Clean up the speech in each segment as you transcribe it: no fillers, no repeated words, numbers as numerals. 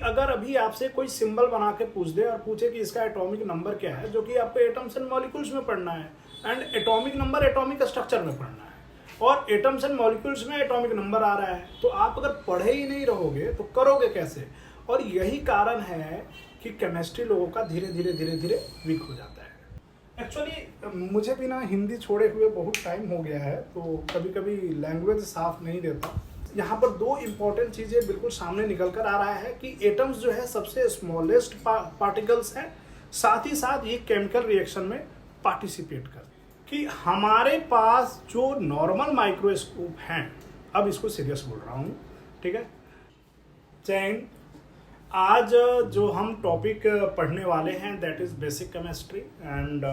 अगर अभी आपसे कोई सिंबल बना के पूछ दे और पूछे कि इसका एटॉमिक नंबर क्या है, जो कि आपको एटम्स एंड मॉलिक्यूल्स में पढ़ना है, and atomic number atomic structure में पढ़ना है, और एटम्स एंड मॉलिक्यूल्स में एटॉमिक नंबर आ रहा है, तो आप अगर पढ़े ही नहीं रहोगे तो करोगे कैसे। और यही कारण है कि केमिस्ट्री लोगों का धीरे धीरे वीक हो जाता है। एक्चुअली मुझे भी ना हिंदी छोड़े हुए बहुत टाइम हो गया है, तो कभी कभी लैंग्वेज साफ नहीं देता। यहाँ पर दो इम्पॉर्टेंट चीज़ें बिल्कुल सामने निकल कर आ रहा है कि एटम्स जो है सबसे स्मॉलेस्ट पार्टिकल्स हैं, साथ ही साथ ये केमिकल रिएक्शन में पार्टिसिपेट करते हैं। कि हमारे पास जो नॉर्मल माइक्रोस्कोप हैं, अब इसको सीरियस बोल रहा हूँ, ठीक है। चैन आज जो हम टॉपिक पढ़ने वाले हैं that is basic chemistry, and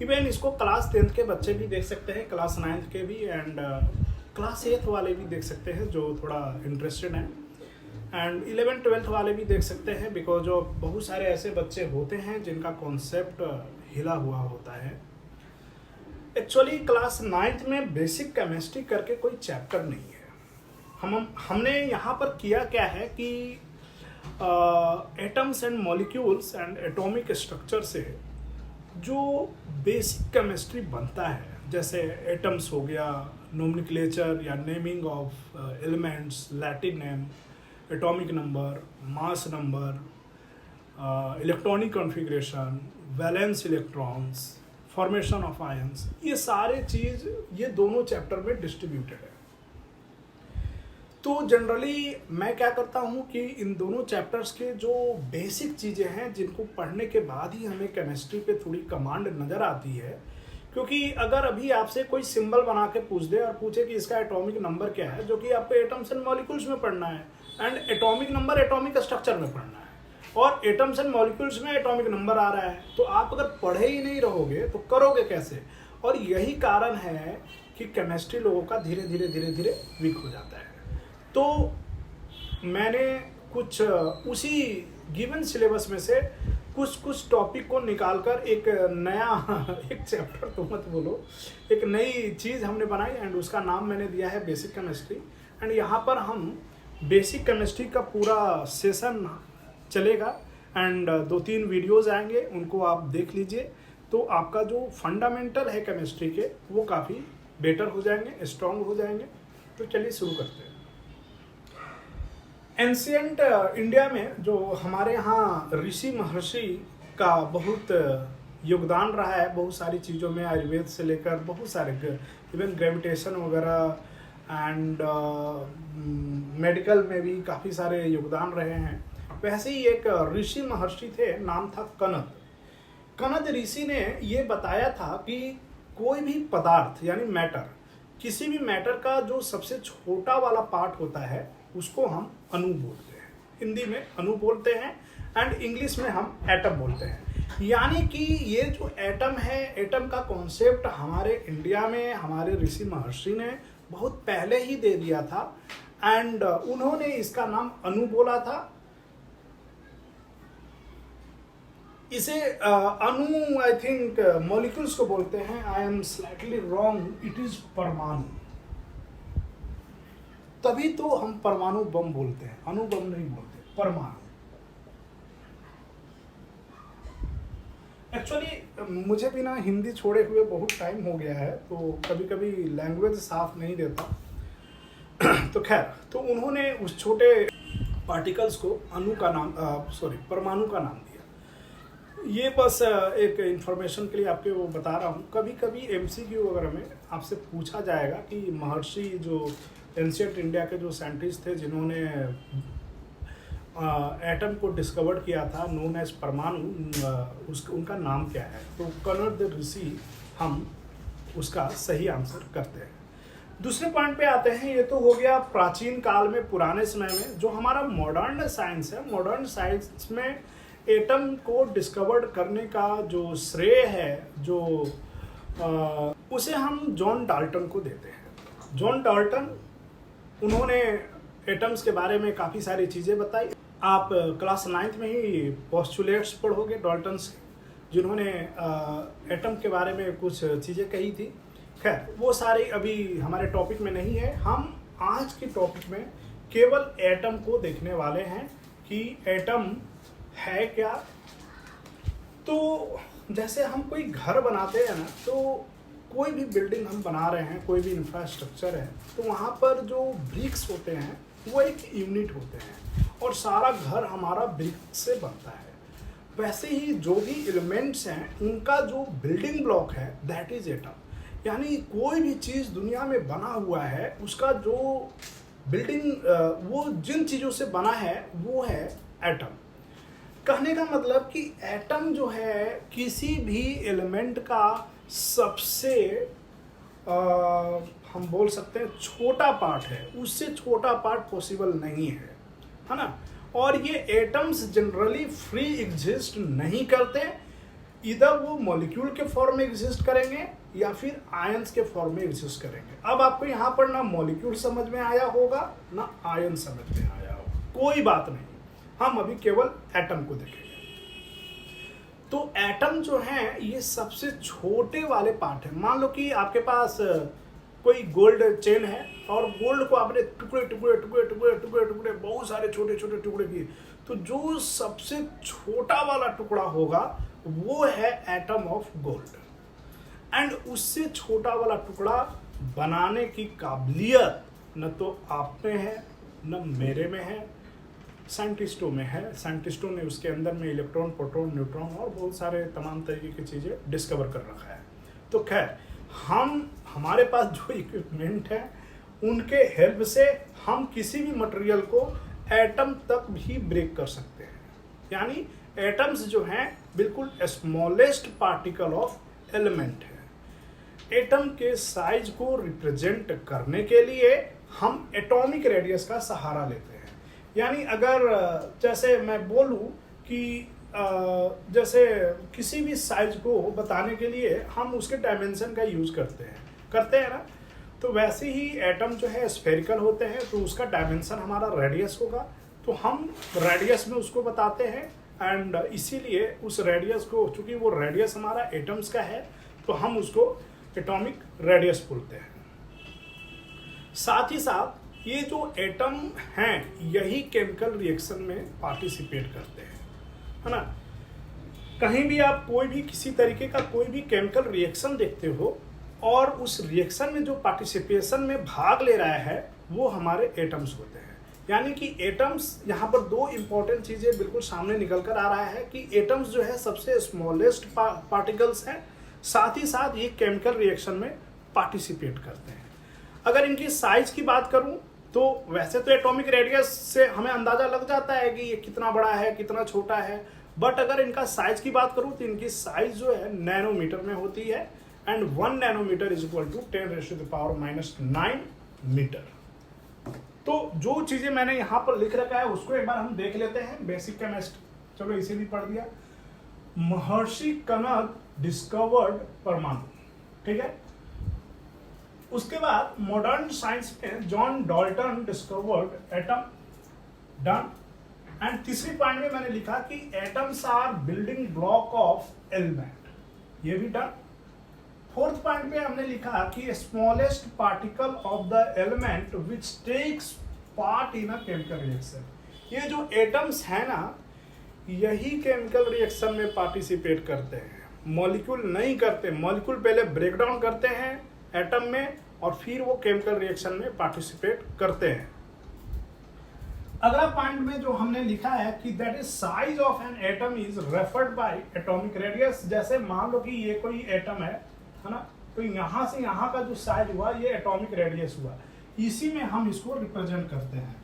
even इसको क्लास 10th के बच्चे भी देख सकते हैं, क्लास 9th के भी, एंड क्लास 8th वाले भी देख सकते हैं जो थोड़ा इंटरेस्टेड हैं, एंड 11th 12th वाले भी देख सकते हैं, बिकॉज जो बहुत सारे ऐसे बच्चे होते हैं जिनका कॉन्सेप्ट हिला हुआ होता है। एक्चुअली क्लास 9th में बेसिक केमिस्ट्री करके कोई चैप्टर नहीं है। हमने यहाँ पर किया क्या है कि atoms and molecules and atomic structure से जो बेसिक केमिस्ट्री बनता है, जैसे एटम्स हो गया, नोमेनक्लेचर या naming of elements, Latin name, atomic number, mass number, electronic configuration, valence electrons, formation of ions, ये सारे चीज़ ये दोनों चैप्टर में डिस्ट्रीब्यूटेड है। तो जनरली मैं क्या करता हूँ कि इन दोनों चैप्टर्स के जो बेसिक चीज़ें हैं जिनको पढ़ने के बाद ही हमें केमिस्ट्री पे थोड़ी कमांड नज़र आती है, क्योंकि अगर अभी आपसे कोई सिंबल बना के पूछ दे और पूछे कि इसका एटॉमिक नंबर क्या है, जो कि आपको एटम्स एंड मॉलिक्यूल्स में पढ़ना है, and atomic number atomic structure में पढ़ना है, और एटम्स एंड मॉलिक्यूल्स में एटॉमिक नंबर आ रहा है, तो आप अगर पढ़े ही नहीं रहोगे तो करोगे कैसे। और यही कारण है कि केमिस्ट्री लोगों का धीरे धीरे वीक हो जाता है। तो मैंने कुछ उसी गिवन सिलेबस में से कुछ टॉपिक को निकालकर एक नया एक चैप्टर तो मत बोलो, एक नई चीज़ हमने बनाई, एंड उसका नाम मैंने दिया है बेसिक केमिस्ट्री। एंड यहाँ पर हम बेसिक केमिस्ट्री का पूरा सेशन चलेगा, एंड 2-3 वीडियोज़ आएंगे, उनको आप देख लीजिए, तो आपका जो फंडामेंटल है केमिस्ट्री के वो काफ़ी बेटर हो जाएंगे, स्ट्रॉन्ग हो जाएंगे। तो चलिए शुरू करते हैं। एंशिएंट इंडिया में जो हमारे यहाँ ऋषि महर्षि का बहुत योगदान रहा है, बहुत सारी चीज़ों में, आयुर्वेद से लेकर बहुत सारे, इवन ग्रेविटेशन वगैरह, एंड मेडिकल में भी काफ़ी सारे योगदान रहे हैं। वैसे ही एक ऋषि महर्षि थे, नाम था कनद। कनद ऋषि ने ये बताया था कि कोई भी पदार्थ यानी मैटर, किसी भी मैटर का जो सबसे छोटा वाला पार्ट होता है उसको हम अणु बोलते हैं। हिंदी में अणु बोलते हैं, एंड इंग्लिश में हम एटम बोलते हैं। यानी कि ये जो एटम है, एटम का कॉन्सेप्ट हमारे इंडिया में हमारे ऋषि महर्षि ने बहुत पहले ही दे दिया था, एंड उन्होंने इसका नाम अणु बोला था। इसे अणु आई थिंक मॉलिक्यूल्स को बोलते हैं। I am slightly wrong, it is परमाणु। तभी तो हम परमाणु बम बोलते हैं, अणु बम नहीं बोलते, परमाणु। एक्चुअली मुझे भी ना हिंदी छोड़े हुए बहुत टाइम हो गया है, तो कभी कभी लैंग्वेज साफ नहीं देता। तो खैर, तो उन्होंने उस छोटे पार्टिकल्स को अणु का नाम परमाणु का नाम दिया। ये बस एक इन्फॉर्मेशन के लिए आपको वो बता रहा हूँ। कभी कभी MCQ वगैरह में आपसे पूछा जाएगा कि महर्षि जो एंशिएंट इंडिया के जो साइंटिस्ट थे जिन्होंने एटम को डिस्कवर किया था, नोन एज परमाणु, उनका नाम क्या है। तो कनद ऋषि हम उसका सही आंसर करते हैं। दूसरे पॉइंट पे आते हैं। ये तो हो गया प्राचीन काल में, पुराने समय में। जो हमारा मॉडर्न साइंस है, मॉडर्न साइंस में एटम को डिस्कवर करने का जो श्रेय है, जो उसे हम जॉन डाल्टन को देते हैं। जॉन डाल्टन, उन्होंने एटम्स के बारे में काफ़ी सारी चीज़ें बताई। आप क्लास 9th में ही पोस्टुलेट्स पढ़ोगे डाल्टन से, जिन्होंने एटम के बारे में कुछ चीज़ें कही थी। खैर, वो सारी अभी हमारे टॉपिक में नहीं है। हम आज के टॉपिक में केवल एटम को देखने वाले हैं कि एटम है क्या। तो जैसे हम कोई घर बनाते हैं ना, तो कोई भी बिल्डिंग हम बना रहे हैं, कोई भी इंफ्रास्ट्रक्चर है, तो वहाँ पर जो ब्रिक्स होते हैं वो एक यूनिट होते हैं और सारा घर हमारा ब्रिक्स से बनता है। वैसे ही जो भी एलिमेंट्स हैं उनका जो बिल्डिंग ब्लॉक है दैट इज एटम। यानी कोई भी चीज़ दुनिया में बना हुआ है उसका जो बिल्डिंग वो जिन चीज़ों से बना है वो है एटम। कहने का मतलब कि एटम जो है किसी भी एलिमेंट का सबसे हम बोल सकते हैं छोटा पार्ट है, उससे छोटा पार्ट पॉसिबल नहीं है ना। और ये एटम्स जनरली फ्री एग्जिस्ट नहीं करते, इधर वो मॉलिक्यूल के फॉर्म में एग्जिस्ट करेंगे या फिर आयंस के फॉर्म में एग्जिस्ट करेंगे। अब आपको यहाँ पर ना मॉलिक्यूल समझ में आया होगा ना आयन समझ में आया होगा, कोई बात नहीं, हम अभी केवल एटम को देखेंगे। तो एटम जो है ये सबसे छोटे वाले पार्ट है। मान लो कि आपके पास कोई गोल्ड चेन है और गोल्ड को आपने टुकड़े टुकड़े टुकड़े टुकड़े टुकड़े टुकड़े बहुत सारे छोटे छोटे टुकड़े किए, तो जो सबसे छोटा वाला टुकड़ा होगा वो है एटम ऑफ गोल्ड। एंड उससे छोटा वाला टुकड़ा बनाने की काबिलियत न तो आप में है न मेरे में है, साइंटिस्टों में है। साइंटिस्टों ने उसके अंदर में इलेक्ट्रॉन, प्रोटॉन, न्यूट्रॉन और बहुत सारे तमाम तरीके की चीज़ें डिस्कवर कर रखा है। तो खैर हमारे पास जो इक्विपमेंट है उनके हेल्प से हम किसी भी मटेरियल को एटम तक भी ब्रेक कर सकते हैं। यानी एटम्स जो हैं बिल्कुल स्मॉलेस्ट पार्टिकल ऑफ एलिमेंट है। एटम के साइज को रिप्रेजेंट करने के लिए हम एटॉमिक रेडियस का सहारा लेते हैं। यानी अगर जैसे मैं बोलूँ कि जैसे किसी भी साइज को बताने के लिए हम उसके डायमेंशन का यूज़ करते हैं ना, तो वैसे ही एटम जो है स्फेरिकल होते हैं, तो उसका डायमेंशन हमारा रेडियस होगा, तो हम रेडियस में उसको बताते हैं। एंड इसीलिए उस रेडियस को, चूँकि वो रेडियस हमारा एटम्स का है, तो हम उसको एटॉमिक रेडियस बोलते हैं। साथ ही साथ ये जो एटम हैं यही केमिकल रिएक्शन में पार्टिसिपेट करते हैं, है ना। कहीं भी आप कोई भी किसी तरीके का कोई भी केमिकल रिएक्शन देखते हो और उस रिएक्शन में जो पार्टिसिपेशन में भाग ले रहा है वो हमारे एटम्स होते हैं। यानी कि एटम्स, यहाँ पर दो इम्पॉर्टेंट चीज़ें बिल्कुल सामने निकल कर आ रहा है कि एटम्स जो है सबसे स्मॉलेस्ट पार्टिकल्स हैं, साथ ही साथ ये केमिकल रिएक्शन में पार्टिसिपेट करते हैं। अगर इनकी साइज की बात करूं तो वैसे तो एटॉमिक रेडियस से हमें अंदाज़ा लग जाता है कि ये कितना बड़ा है कितना छोटा है, बट अगर इनका साइज की बात करूं तो इनकी साइज जो है नैनोमीटर में होती है। And 1 nanometre is equal to 10⁻⁹ metre. तो जो चीज़ें मैंने यहाँ पर लिख रखा है उसको एक बार हम देख लेते हैं। बेसिक केमिस्ट्री, चलो इसे भी पढ़ दिया। महर्षि कनक डिस्कवर्ड परमाणु, ठीक है। उसके बाद मॉडर्न साइंस में John Dalton discovered atom, done. And तीसरी पॉइंट में मैंने लिखा कि atoms are building block of element, ये भी डन। फोर्थ पॉइंट पे हमने लिखा कि smallest particle of the element which takes part in a chemical reaction. ये जो एटम्स है ना यही केमिकल रिएक्शन में पार्टिसिपेट करते हैं, मॉलिक्यूल नहीं करते। मॉलिक्यूल पहले ब्रेक डाउन करते हैं एटम में और फिर वो केमिकल रिएक्शन में पार्टिसिपेट करते हैं। अगला पॉइंट में जो हमने लिखा है कि that is size of an atom is referred by atomic radius. जैसे मान लो कि ये कोई एटम है ना, तो यहाँ से यहाँ का जो साइज हुआ ये एटॉमिक रेडियस हुआ, इसी में हम इसको रिप्रेजेंट करते हैं।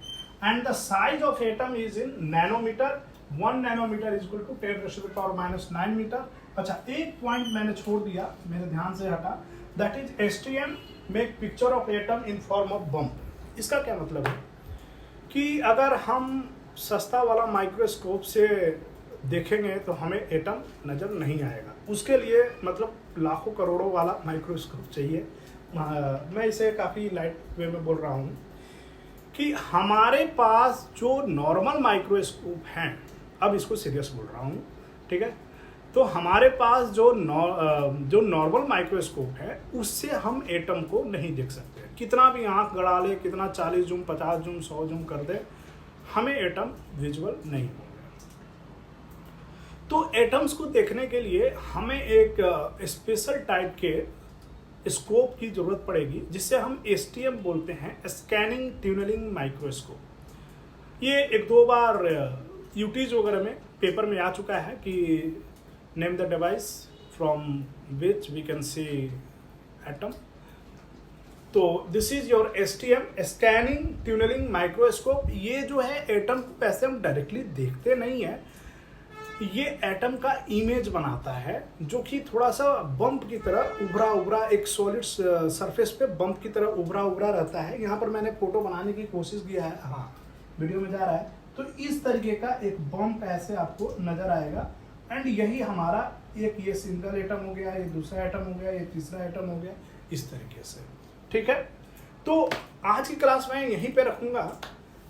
And the size of atom is in nanometre. 1 nanometre is equal to 10⁻⁹ metre. अच्छा, एक पॉइंट मैंने छोड़ दिया, मेरे ध्यान से हटा, that is STM make picture of atom in form of bump. इसका क्या मतलब है कि अगर हम सस्ता वाला माइक्रोस्कोप से देखेंगे तो हमें एटम नज़र नहीं आएगा, उसके लिए मतलब लाखों करोड़ों वाला माइक्रोस्कोप चाहिए। मैं इसे काफ़ी लाइट वे में बोल रहा हूँ कि हमारे पास जो नॉर्मल माइक्रोस्कोप हैं, अब इसको सीरियस बोल रहा हूँ, ठीक है। तो हमारे पास जो नॉर्मल माइक्रोस्कोप है उससे हम एटम को नहीं देख सकते, कितना भी आँख गड़ा ले, कितना 40 जूम 50 जूम 100 जूम कर दे, हमें एटम विजुअल नहीं होगा। तो एटम्स को देखने के लिए हमें एक स्पेशल टाइप के स्कोप की जरूरत पड़ेगी, जिसे हम एसटीएम बोलते हैं, स्कैनिंग ट्यूनलिंग माइक्रोस्कोप। ये एक दो बार यूटीज वगैरह में पेपर में आ चुका है कि name the device from which we can see atom. तो this is your STM, scanning tunnelling microscope. ये जो है एटम को वैसे हम डायरेक्टली देखते नहीं है, ये एटम का इमेज बनाता है, जो कि थोड़ा सा बम्प की तरह उभरा उभरा एक सॉलिड सरफेस पे बम्प की तरह उभरा उभरा रहता है। यहाँ पर मैंने फोटो बनाने की कोशिश किया है, हाँ वीडियो में जा रहा है। तो इस तरीके का एक बम्प ऐसे आपको नजर आएगा, एंड यही हमारा एक ये सिंगल एटम हो गया, ये दूसरा एटम हो गया, ये तीसरा एटम हो गया, इस तरीके से। ठीक है, तो आज की क्लास में यहीं पे रखूंगा।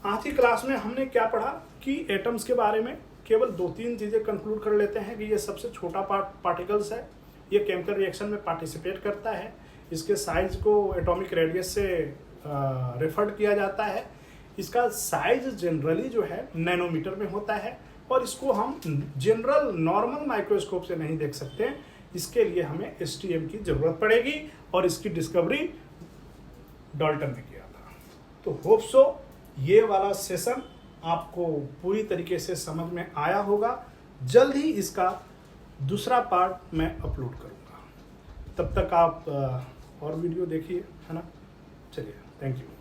आज की क्लास में हमने क्या पढ़ा कि एटम्स के बारे में केवल 2-3 चीजें कंक्लूड कर लेते हैं कि ये सबसे छोटा पार्टिकल्स है, ये केमिकल रिएक्शन में पार्टिसिपेट करता है, इसके साइज को एटॉमिक रेडियस से रेफर्ड किया जाता है, इसका साइज जनरली जो है नैनोमीटर में होता है, और इसको हम जनरल नॉर्मल माइक्रोस्कोप से नहीं देख सकते। इसके लिए हमें एसटीएम की जरूरत पड़ेगी, और इसकी डिस्कवरी डाल्टन ने किया था। तो होप सो ये वाला सेशन आपको पूरी तरीके से समझ में आया होगा। जल्द ही इसका दूसरा पार्ट मैं अपलोड करूंगा। तब तक आप और वीडियो देखिए, है ना। चलिए, थैंक यू।